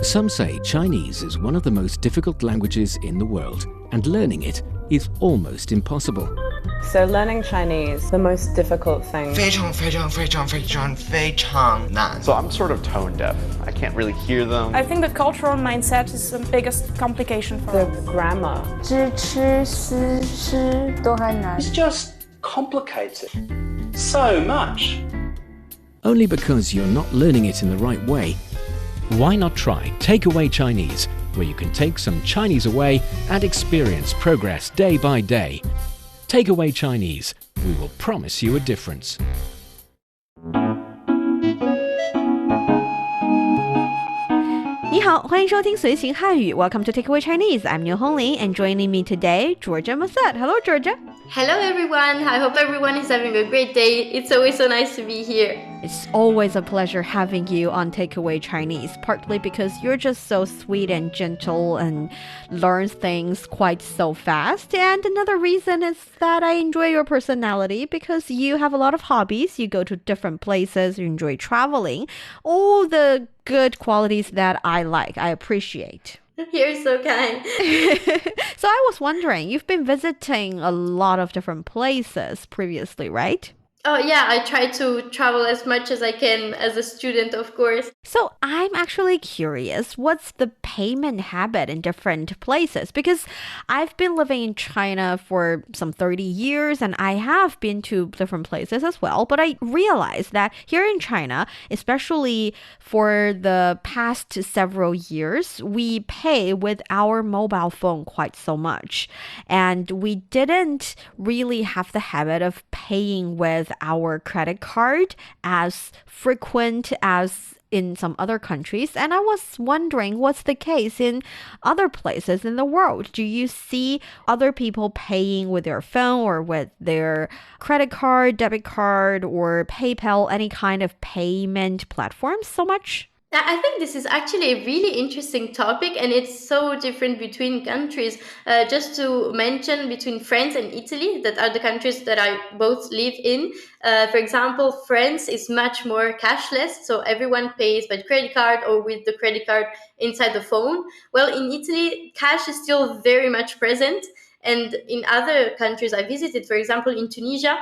Some say Chinese is one of the most difficult languages in the world, and learning it is almost impossible. So learning Chinese, the most difficult thing. 非常非常非常非常非常难. So I'm sort of tone deaf. I can't really hear them. I think the cultural mindset is the biggest complication for The us. grammar. 知吃思诗都还难。 It's just complicated so much. Only because you're not learning it in the right way. Why not try Takeaway Chinese, where you can take some Chinese away and experience progress day by day. Takeaway Chinese, we will promise you a difference. 你好，欢迎收听随行汉语 Welcome to Takeaway Chinese. I'm Niu Hongling, and joining me today, Georgia Massad. Hello, Georgia. Hello everyone. I hope everyone is having a great day. It's always so nice to be here. It's always a pleasure having you on Takeaway Chinese, partly because you're just so sweet and gentle and learn things quite so fast. And another reason is that I enjoy your personality because you have a lot of hobbies. You go to different places, you enjoy traveling. All the good qualities that I like, I appreciate. You're so kind. So I was wondering, you've been visiting a lot of different places previously, right? Oh yeah, I try to travel as much as I can as a student, of course. So I'm actually curious, what's the payment habit in different places? Because I've been living in China for some 30 years and I have been to different places as well. But I realized that here in China, especially for the past several years, we pay with our mobile phone quite so much. And we didn't really have the habit of paying with our credit card as frequent as in some other countries. And I was wondering what's the case in other places in the world. Do you see other people paying with their phone or with their credit card, debit card, or PayPal, any kind of payment platforms so much? I think this is actually a really interesting topic and it's so different between countries. Just to mention, between France and Italy, that are the countries that I both live in. For example, France is much more cashless, so everyone pays by credit card or with the credit card inside the phone. Well, in Italy, cash is still very much present. And in other countries I visited, for example, in Tunisia,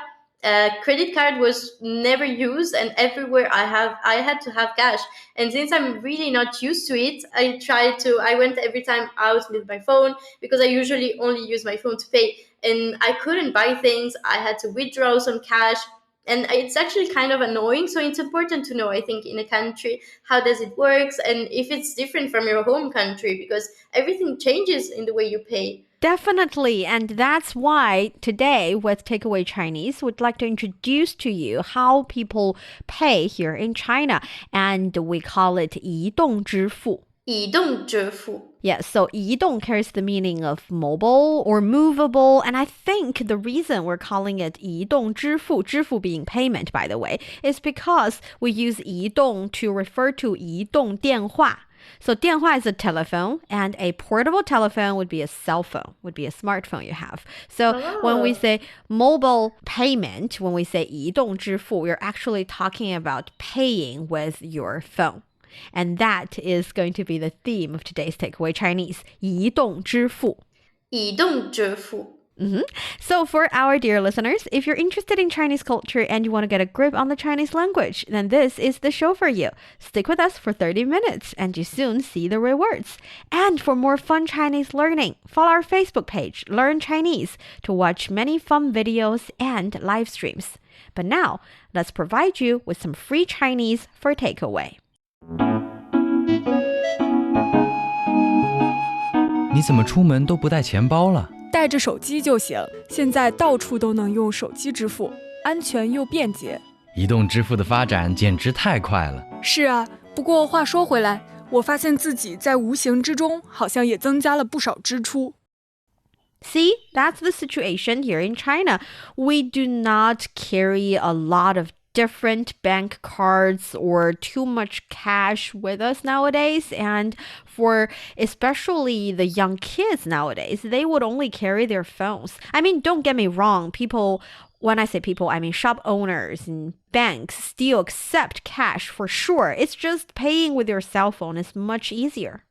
credit card was never used and everywhere I had to have cash. And since I'm really not used to it, I went every time out with my phone because I usually only use my phone to pay. And I couldn't buy things. I had to withdraw some cash. And it's actually kind of annoying. So it's important to know, I think, in a country, how does it work and if it's different from your home country, because everything changes in the way you pay. Definitely. And that's why today with Takeaway Chinese, we'd like to introduce to you how people pay here in China. And we call it 移动支付. 移动支付. Yes, so 移动 carries the meaning of mobile or movable. And I think the reason we're calling it 移动支付, 支付 being payment, by the way, is because we use 移动 to refer to 移动电话. So 电话 is a telephone, and a portable telephone would be a cell phone, would be a smartphone you have. So when we say mobile payment, when we say 移动支付, we're actually talking about paying with your phone. And that is going to be the theme of today's Takeaway Chinese, 移动支付. 移动支付. So for our dear listeners, if you're interested in Chinese culture and you want to get a grip on the Chinese language, then this is the show for you. Stick with us for 30 minutes and you soon see the rewards. And for more fun Chinese learning, follow our Facebook page, Learn Chinese, to watch many fun videos and live streams. But now, let's provide you with some free Chinese for takeaway. 你怎么出门都不带钱包了？带着手机就行，现在到处都能用手机支付，安全又便捷。移动支付的发展简直太快了。是啊，不过话说回来，我发现自己在无形之中好像也增加了不少支出。See, that's the situation here in China. We do not carry a lot of different bank cards or too much cash with us nowadays. And for especially the young kids nowadays, they would only carry their phones. I mean, don't get me wrong, people When I say people, I mean shop owners and banks still accept cash for sure. It's just paying with your cell phone is much easier.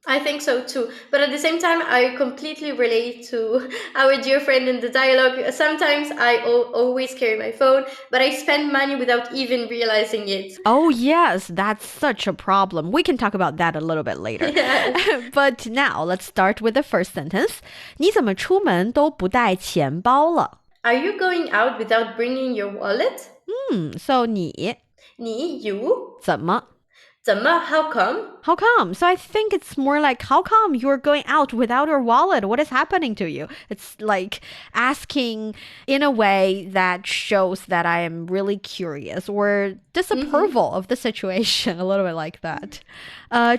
I think so too. But at the same time, I completely relate to our dear friend in the dialogue. Sometimes I always carry my phone, but I spend money without even realizing it. Oh, yes, that's such a problem. We can talk about that a little bit later. Yes. But now let's start with the first sentence. 你怎么出门都不带钱包了? Are you going out without bringing your wallet? So 你 you? 怎么? 怎么? How come? How come? So I think it's more like, how come you're going out without your wallet? What is happening to you? It's like asking in a way that shows that I am really curious or disapproval of the situation, a little bit like that.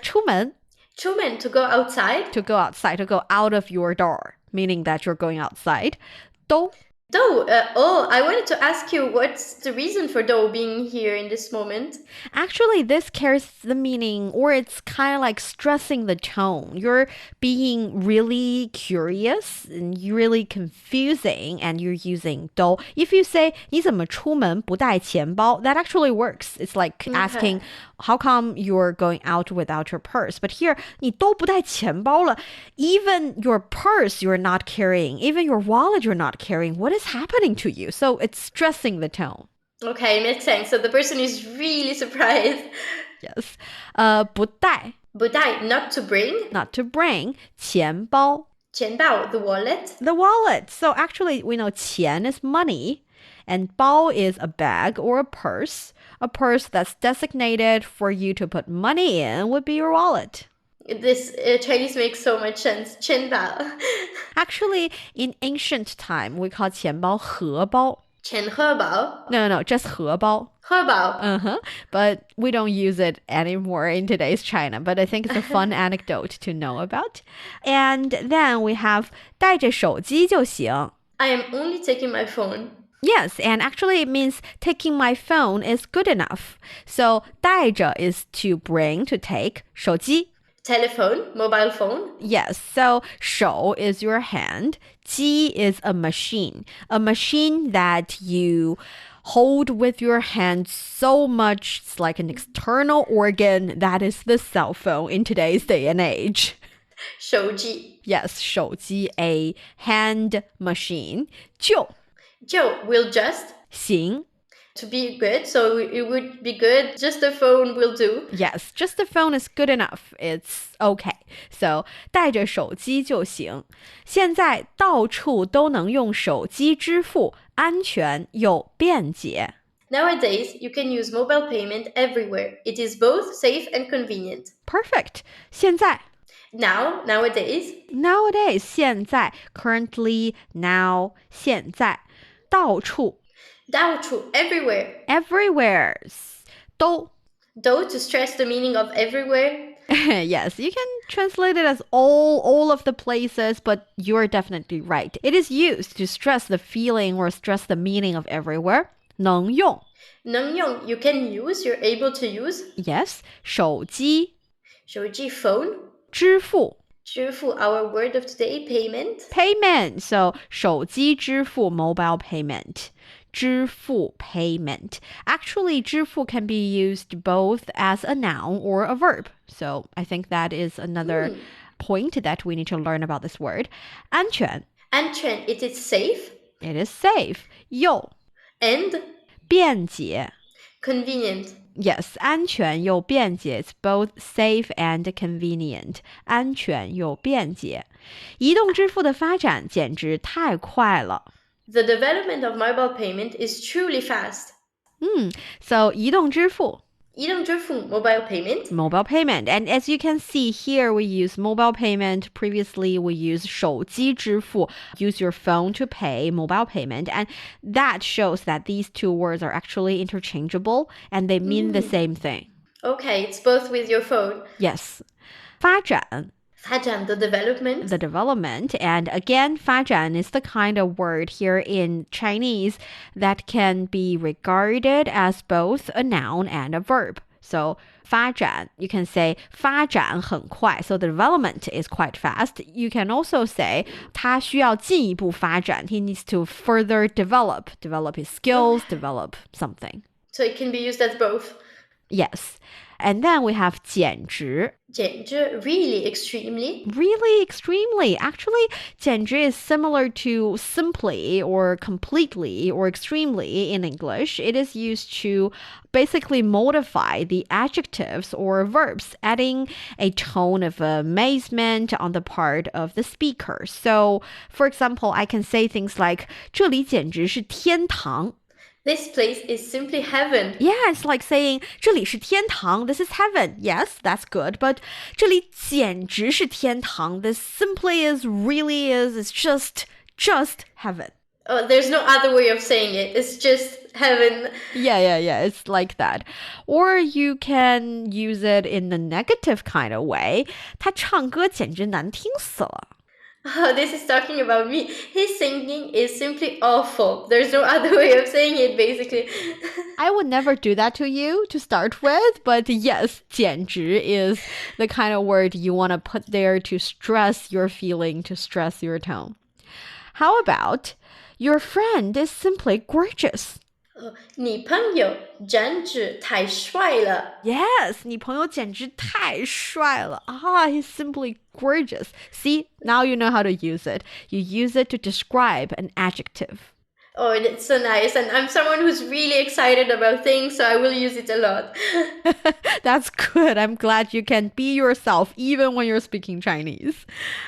出门 出门, to go outside. To go outside, to go out of your door, meaning that you're going outside. 都 I wanted to ask you, what's the reason for do being here in this moment? Actually, this carries the meaning, or it's kind of like stressing the tone. You're being really curious and really confusing, and you're using 都. If you say 你怎么出门不带钱包, that actually works. It's like asking, how come you're going out without your purse? But here, 你都不带钱包了. Even your purse you're not carrying, even your wallet you're not carrying. What is happening to you? So it's stressing the tone. Okay, makes sense. So the person is really surprised. Yes. 不带 not to bring. Not to bring. 钱包 钱包, the wallet. The wallet. So actually, we know 钱 is money, and 包 is a bag or a purse. A purse that's designated for you to put money in would be your wallet. This Chinese makes so much sense. 钱包. Actually, in ancient time, we call 钱包荷包. 钱荷包? No, just 荷包. 荷包. But we don't use it anymore in today's China. But I think it's a fun anecdote to know about. And then we have 带着手机就行. I am only taking my phone. Yes, and actually it means taking my phone is good enough. So 带着 is to bring, to take. 手机 Telephone, mobile phone. Yes, so 手 is your hand. 机 is a machine that you hold with your hand so much. It's like an external organ. That is the cell phone in today's day and age. 手机. Yes, 手机, a hand machine. 就 will just. 行 To be good, so it would be good. Just the phone will do. Yes, just the phone is good enough. It's okay. So 带着手机就行. 现在到处都能用手机支付，安全又便捷. Nowadays, you can use mobile payment everywhere. It is both safe and convenient. Perfect. 现在 Nowadays. 现在 currently, now, 现在到处 everywhere.都 to stress the meaning of everywhere. Yes, you can translate it as all of the places, but you're definitely right. It is used to stress the feeling or stress the meaning of everywhere. 能用 you can use, you're able to use. Yes, 手机 phone. 支付 our word of today, payment. So 手机支付 mobile payment. 支付 payment. Actually, 支付 can be used both as a noun or a verb. So I think that is another point that we need to learn about this word. 安全 it is safe. It is safe. 又 and 便捷 convenient. Yes, 安全又便捷. It's both safe and convenient. 安全又便捷. 移动支付的发展简直太快了. The development of mobile payment is truly fast. So 移动支付 mobile payment. Mobile payment. And as you can see here, we use mobile payment. Previously, we use 手机支付. Use your phone to pay, mobile payment. And that shows that these two words are actually interchangeable and they mean the same thing. Okay, it's both with your phone. Yes. 发展the development. The development. And again, 发展 is the kind of word here in Chinese that can be regarded as both a noun and a verb. So 发展, you can say 发展很快. So the development is quite fast. You can also say 他需要进一步发展. He needs to further develop his skills, develop something. So it can be used as both. Yes. And then we have 简直. 简直 really extremely. Really extremely. Actually, 简直 is similar to simply or completely or extremely in English. It is used to basically modify the adjectives or verbs, adding a tone of amazement on the part of the speaker. So, for example, I can say things like 这里简直是天堂. This place is simply heaven. Yeah, it's like saying 这里是天堂. This is heaven. Yes, that's good. But 这里简直是天堂. This simply is, really is, it's just heaven. Oh, there's no other way of saying it. It's just heaven. Yeah. It's like that. Or you can use it in the negative kind of way. 他唱歌简直难听死了. Oh, this is talking about me. His singing is simply awful. There's no other way of saying it, basically. I would never do that to you to start with, but yes, 简直 is the kind of word you want to put there to stress your feeling, to stress your tone. How about, your friend is simply gorgeous. 你朋友真是太帅了. Yes, 你朋友简直太帅了. He's simply gorgeous. See, now you know how to use it. You use it to describe an adjective. Oh, that's so nice. And I'm someone who's really excited about things, so I will use it a lot. That's good. I'm glad you can be yourself even when you're speaking Chinese.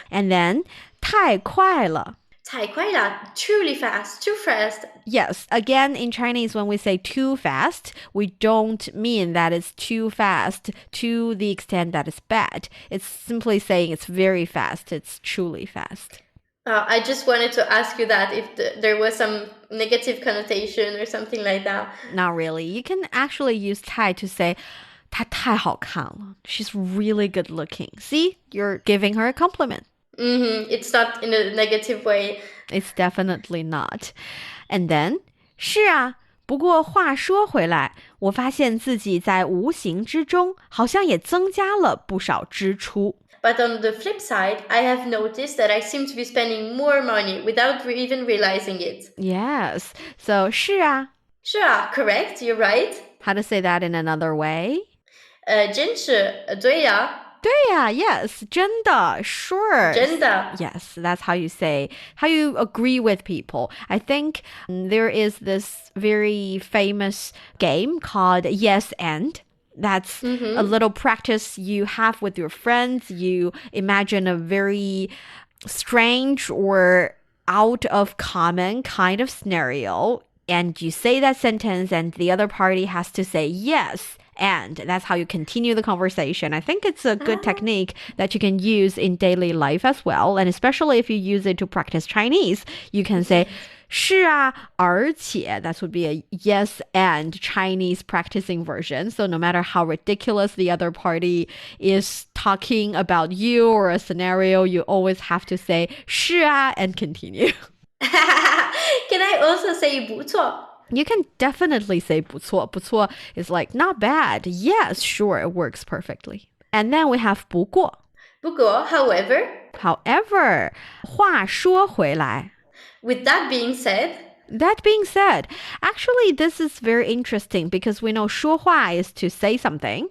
And then, 太快了. 太快了, truly fast, too fast. Yes, again, in Chinese, when we say too fast, we don't mean that it's too fast to the extent that it's bad. It's simply saying it's very fast. It's truly fast. I just wanted to ask you that if there was some negative connotation or something like that. Not really. You can actually use 太 to say 她太好看了. She's really good looking. See, you're giving her a compliment. It's not in a negative way. It's definitely not. And then, 是啊，不过话说回来，我发现自己在无形之中好像也增加了不少支出。But on the flip side, I have noticed that I seem to be spending more money without even realizing it. Yes. So, 是啊. 是啊, correct, you're right. How to say that in another way? 真是, 对呀. 对呀, yes, 真的, sure. 真的. Yes, that's how you say, how you agree with people. I think there is this very famous game called Yes and. That's a little practice you have with your friends. You imagine a very strange or out of common kind of scenario, and you say that sentence, and the other party has to say yes. And that's how you continue the conversation. I think it's a good technique that you can use in daily life as well. And especially if you use it to practice Chinese, you can say, 是啊,而且, that would be a yes and Chinese practicing version. So no matter how ridiculous the other party is talking about you or a scenario, you always have to say 是啊 and continue. Can I also say 不错? You can definitely say 不错. 不错 is like not bad. Yes, sure, it works perfectly. And then we have 不过. 不过, however. However, 话说回来. With that being said, actually this is very interesting because we know 说话 is to say something.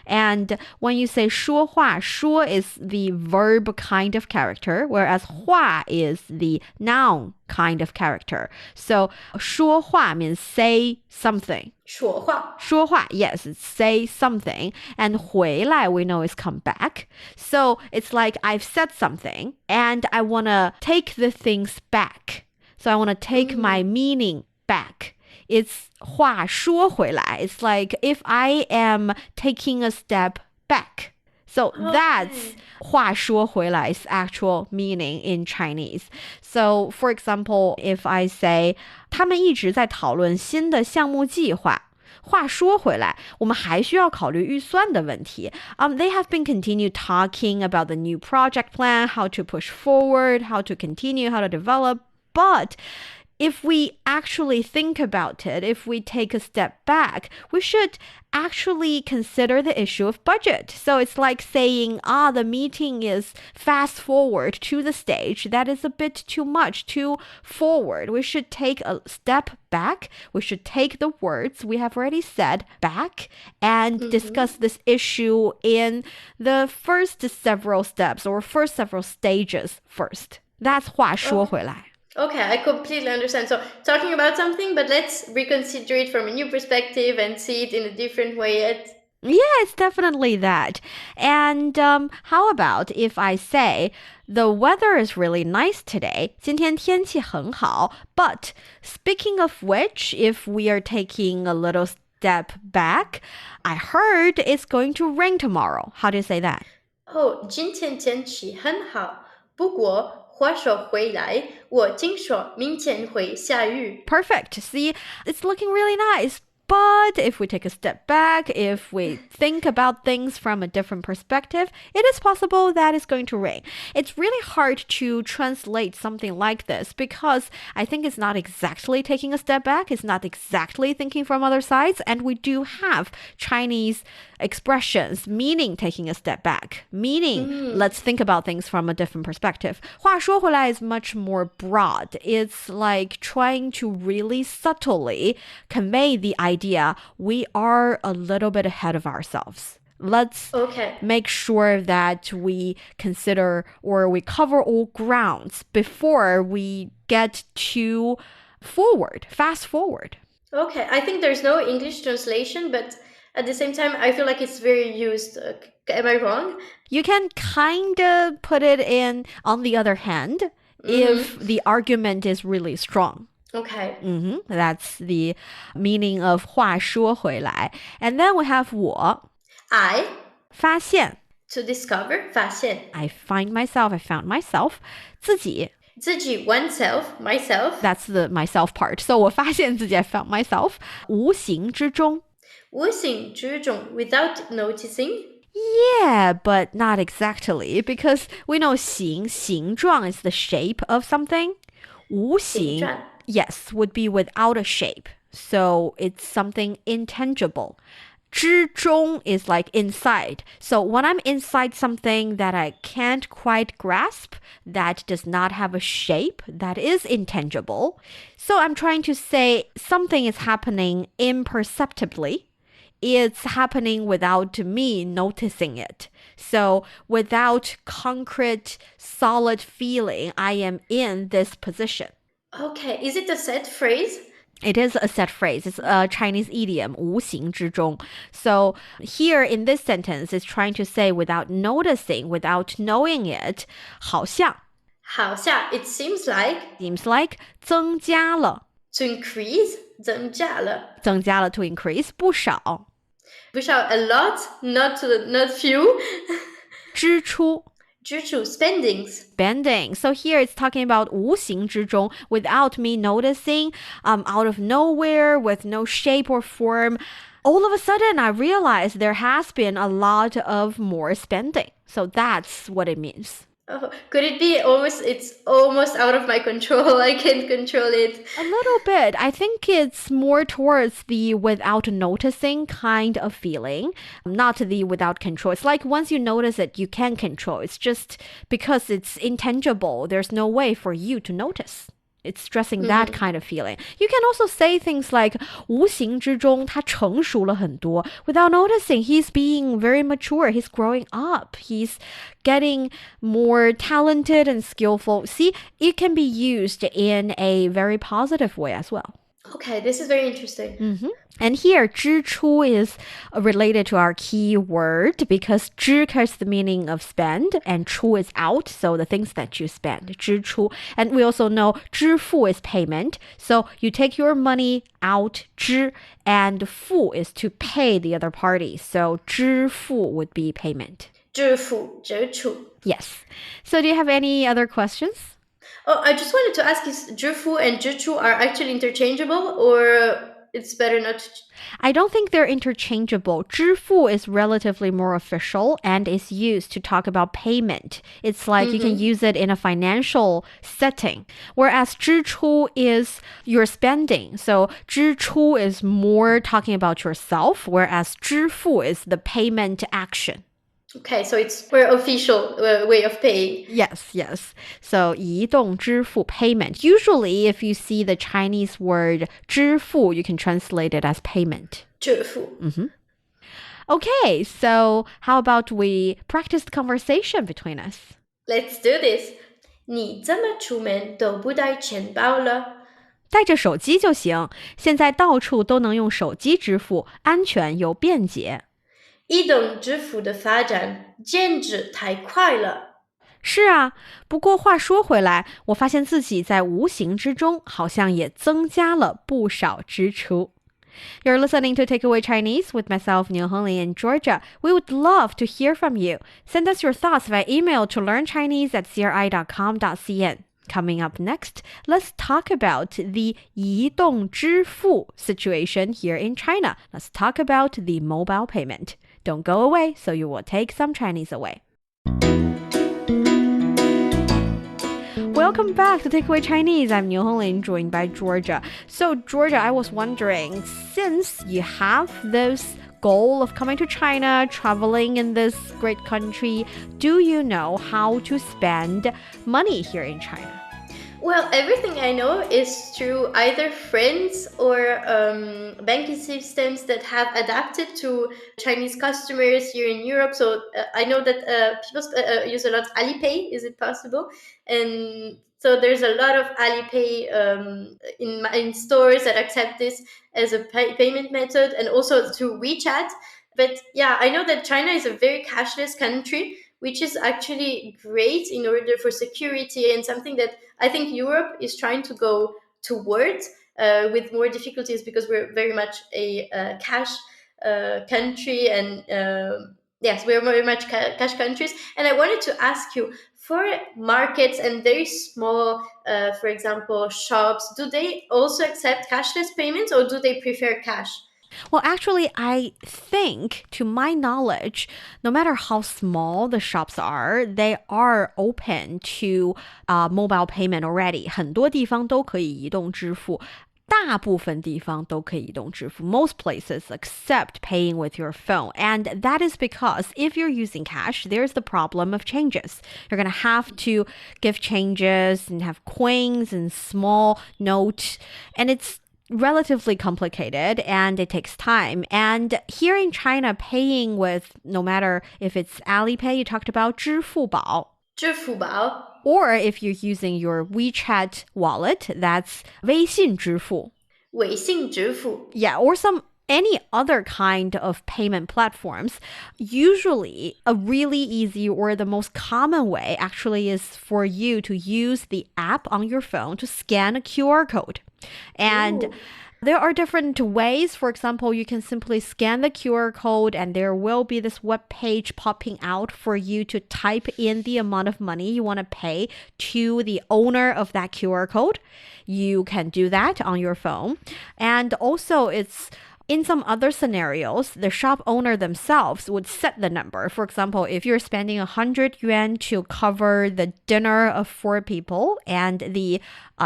And when you say 说话, 说 is the verb kind of character, whereas 话 is the noun kind of character. So 说话 means say something. 说话. 说话, yes, it's say something. And 回来 we know is come back. So it's like I've said something and I want to take the things back. So I want to take my meaning back. It's 话说回来. It's like if I am taking a step back. So that's 话说回来 is actual meaning in Chinese. So for example, if I say 他们一直在讨论新的项目计划. 话说回来, 我们还需要考虑预算的问题. They have been continue talking about the new project plan, how to push forward, how to continue, how to develop. But if we actually think about it, if we take a step back, we should actually consider the issue of budget. So it's like saying, the meeting is fast forward to the stage. That is a bit too much, too forward. We should take a step back. We should take the words we have already said back and discuss this issue in the first several steps or first several stages first. That's 话说回来。Okay, I completely understand. So talking about something, but let's reconsider it from a new perspective and see it in a different way. Yeah, it's definitely that. And how about if I say, the weather is really nice today. 今天天气很好. But speaking of which, if we are taking a little step back, I heard it's going to rain tomorrow. How do you say that? 今天天气很好，不过话说回来，我听说明天会下雨。Perfect. See, it's looking really nice. But if we take a step back, if we think about things from a different perspective, it is possible that it's going to rain. It's really hard to translate something like this because I think it's not exactly taking a step back. It's not exactly thinking from other sides. And we do have Chinese expressions meaning taking a step back, meaning let's think about things from a different perspective. 话说回来 is much more broad. It's like trying to really subtly convey the idea we are a little bit ahead of ourselves. Let's make sure that we consider or we cover all grounds before we get too forward, fast forward. Okay, I think there's no English translation, but at the same time, I feel like it's very used. Am I wrong? You can kind of put it in on the other hand if the argument is really strong. Okay. That's the meaning of 话说回来. And then we have 我. I. 发现. To discover, 发现. I find myself, I found myself. 自己. 自己 oneself, myself. That's the myself part. So 我发现自己 I found myself. 无形之中. 无形之中 without noticing. Yeah, but not exactly because we know 形, 形状 is the shape of something. 无形 yes, would be without a shape. So it's something intangible. 之中 is like inside. So when I'm inside something that I can't quite grasp, that does not have a shape, that is intangible. So I'm trying to say something is happening imperceptibly. It's happening without me noticing it. So without concrete, solid feeling, I am in this position. Okay, is it a set phrase? It is a set phrase. It's a Chinese idiom, 无形之中. So here in this sentence, it's trying to say without noticing, without knowing it, 好像. 好像 it seems like. Seems like 增加了. To increase, 增加了. 增加了 to increase, 不少. 不少 a lot, not few. 支出. 支出 spendings. Spending. So here it's talking about 无形之中 without me noticing, out of nowhere, with no shape or form. All of a sudden, I realized there has been a lot of more spending. So that's what it means. Oh, could it be it's almost out of my control? I can't control it. A little bit. I think it's more towards the without noticing kind of feeling, not the without control. It's like once you notice it, you can control. It's just because it's intangible. There's no way for you to notice. It's stressing that kind of feeling. You can also say things like 无形之中他成熟了很多. Without noticing, he's being very mature. He's growing up. He's getting more talented and skillful. See, it can be used in a very positive way as well. Okay, this is very interesting. And here, 支出 is related to our key word because 支 carries the meaning of spend and 出 is out, so the things that you spend, 支出. And we also know 支付 is payment, so you take your money out, 支, and 付 is to pay the other party, so 支付 would be payment. 支付, 支出. Yes. So do you have any other questions? Oh, I just wanted to ask, is 支付 and 支出 are actually interchangeable, or it's better not to... I don't think they're interchangeable. 支付 is relatively more official and is used to talk about payment. It's like you can use it in a financial setting. Whereas 支出 is your spending. So 支出 is more talking about yourself, whereas 支付 is the payment action. Okay, so it's more official way of paying. Yes. So 移动支付 payment. Usually, if you see the Chinese word 支付, you can translate it as payment. 支付. Okay, so how about we practice the conversation between us? Let's do this. 你怎么出门都不带钱包了？带着手机就行，现在到处都能用手机支付，安全又便捷。移动支付的发展简直太快了。是啊，不过话说回来，我发现自己在无形之中好像也增加了不少支出。You're listening to Takeaway Chinese with myself, Niu Hongli, and Georgia. We would love to hear from you. Send us your thoughts via email to learnchinese@cri.com.cn. Coming up next, let's talk about the 移动支付 situation here in China. Let's talk about the mobile payment. Don't go away, so you will take some Chinese away. Welcome back to Takeaway Chinese. I'm Niu Honglin, joined by Georgia. So, Georgia, I was wondering, since you have this goal of coming to China, traveling in this great country, do you know how to spend money here in China? Well, everything I know is through either friends or banking systems that have adapted to Chinese customers here in Europe. So I know that people use a lot Alipay. Is it possible? And so there's a lot of Alipay in stores that accept this as a payment method, and also through WeChat. But yeah, I know that China is a very cashless country, which is actually great in order for security, and something that I think Europe is trying to go towards with more difficulties, because we're very much a cash country, and yes, we're very much cash countries. And I wanted to ask you, for markets and very small, for example, shops, do they also accept cashless payments, or do they prefer cash? Well, actually, I think, to my knowledge, no matter how small the shops are, they are open to mobile payment already. 很多地方都可以移动支付。大部分地方都可以移动支付。Most places accept paying with your phone. And that is because if you're using cash, there's the problem of changes. You're going to have to give changes and have coins and small notes. And it's relatively complicated and it takes time. And here in China, paying with, no matter if it's Alipay, you talked about 支付宝. 支付宝. Or if you're using your WeChat wallet, that's 微信支付. 微信支付. Yeah, or any other kind of payment platforms. Usually, a really easy or the most common way actually is for you to use the app on your phone to scan a QR code. And there are different ways. For example, you can simply scan the QR code and there will be this web page popping out for you to type in the amount of money you want to pay to the owner of that QR code. You can do that on your phone. And also it's in some other scenarios, the shop owner themselves would set the number. For example, if you're spending 100 yuan to cover the dinner of 4 people, and the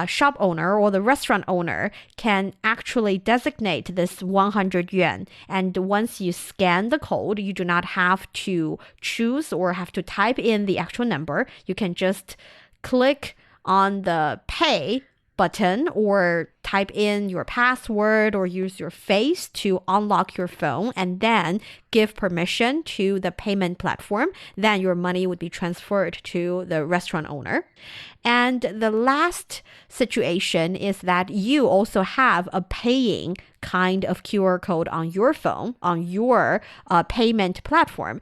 shop owner or the restaurant owner can actually designate this 100 yuan. And once you scan the code, you do not have to choose or have to type in the actual number. You can just click on the pay button or type in your password or use your face to unlock your phone and then give permission to the payment platform. Then your money would be transferred to the restaurant owner. And the last situation is that you also have a paying kind of QR code on your phone, on your payment platform.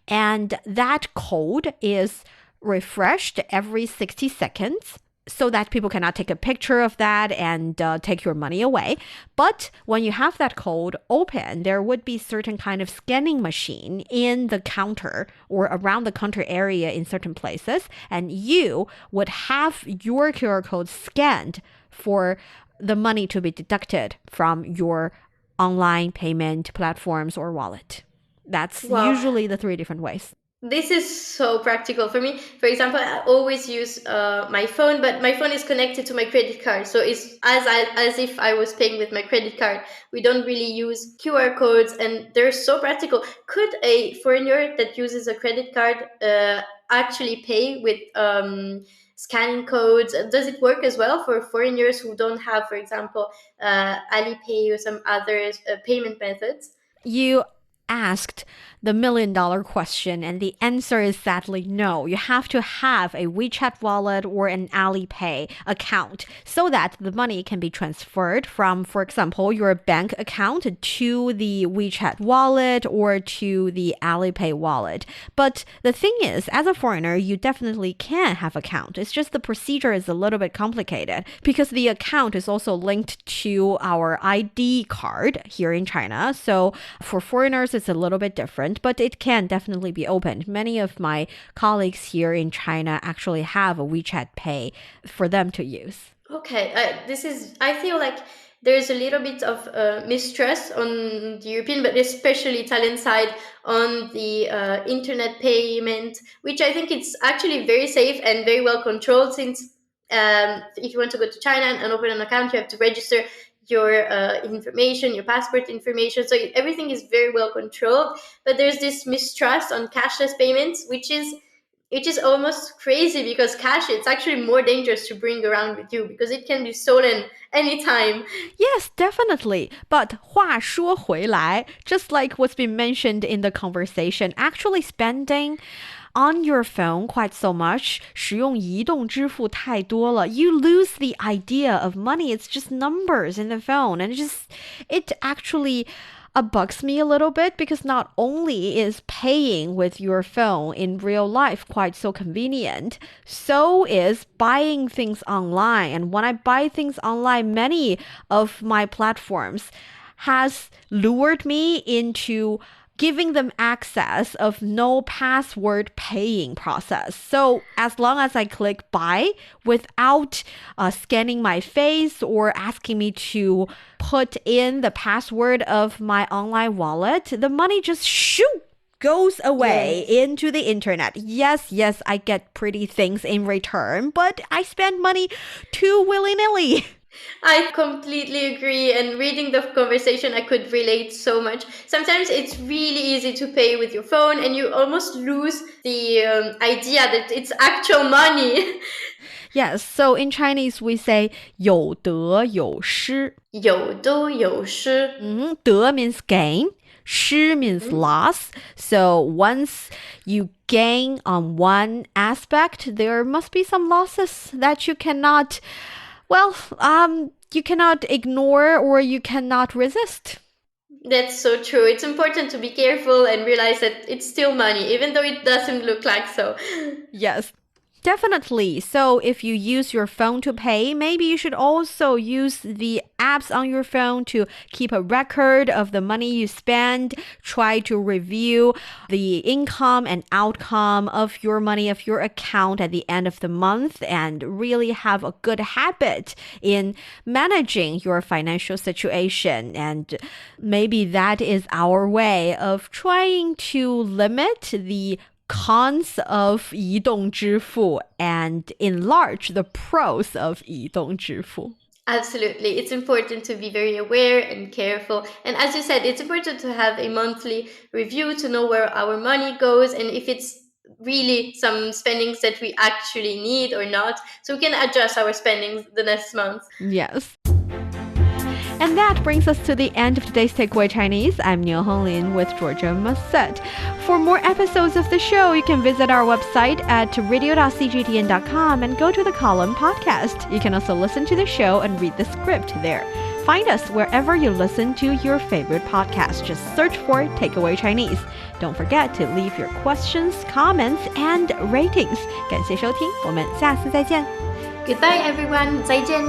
And that code is refreshed every 60 seconds. So that people cannot take a picture of that and take your money away. But when you have that code open, there would be certain kind of scanning machine in the counter or around the counter area in certain places. And you would have your QR code scanned for the money to be deducted from your online payment platforms or wallet. That's usually the 3 different ways. This is so practical for me. For example, I always use my phone, but my phone is connected to my credit card. So it's as if I was paying with my credit card. We don't really use QR codes, and they're so practical. Could a foreigner that uses a credit card actually pay with scanning codes? Does it work as well for foreigners who don't have, for example, Alipay or some other payment methods? You asked the $1,000,000 question, and the answer is sadly no. You have to have a WeChat wallet or an Alipay account so that the money can be transferred from, for example, your bank account to the WeChat wallet or to the Alipay wallet. But the thing is, as a foreigner, you definitely can have an account. It's just the procedure is a little bit complicated because the account is also linked to our ID card here in China. So for foreigners, it's a little bit different, but it can definitely be opened. Many of my colleagues here in China actually have a WeChat Pay for them to use. Okay, I feel like there's a little bit of mistrust on the European, but especially Italian side on the internet payment, which I think it's actually very safe and very well controlled, since if you want to go to China and open an account, you have to register your information, your passport information. So everything is very well controlled. But there's this mistrust on cashless payments, which is almost crazy, because cash, it's actually more dangerous to bring around with you because it can be stolen anytime. Yes, definitely. But 话说回来, just like what's been mentioned in the conversation, actually spending on your phone quite so much, 使用移动支付太多了, you lose the idea of money. It's just numbers in the phone. And it actually bugs me a little bit, because not only is paying with your phone in real life quite so convenient, so is buying things online. And when I buy things online, many of my platforms has lured me into giving them access of no password paying process. So as long as I click buy without scanning my face or asking me to put in the password of my online wallet, the money just goes away into the internet. Yes, I get pretty things in return, but I spend money too willy-nilly. I completely agree, and reading the conversation, I could relate so much. Sometimes it's really easy to pay with your phone, and you almost lose the idea that it's actual money. Yes, so in Chinese we say 有得有失. 有得有失. De means gain. 失 means loss. So once you gain on one aspect, there must be some losses that you cannot ignore or you cannot resist. That's so true. It's important to be careful and realize that it's still money, even though it doesn't look like so. Yes. Definitely. So if you use your phone to pay, maybe you should also use the apps on your phone to keep a record of the money you spend. Try to review the income and outcome of your money, of your account at the end of the month, and really have a good habit in managing your financial situation. And maybe that is our way of trying to limit the cons of 移动支付 and enlarge the pros of 移动支付. Absolutely. It's important to be very aware and careful. And as you said, it's important to have a monthly review to know where our money goes and if it's really some spendings that we actually need or not, so we can adjust our spendings the next month. Yes. And that brings us to the end of today's Takeaway Chinese. I'm Niu Honglin with Georgia Massett. For more episodes of the show, you can visit our website at radio.cgtn.com and go to the column podcast. You can also listen to the show and read the script there. Find us wherever you listen to your favorite podcast. Just search for Takeaway Chinese. Don't forget to leave your questions, comments, and ratings. 感谢收听，我们下次再见。 Goodbye, everyone. 再见。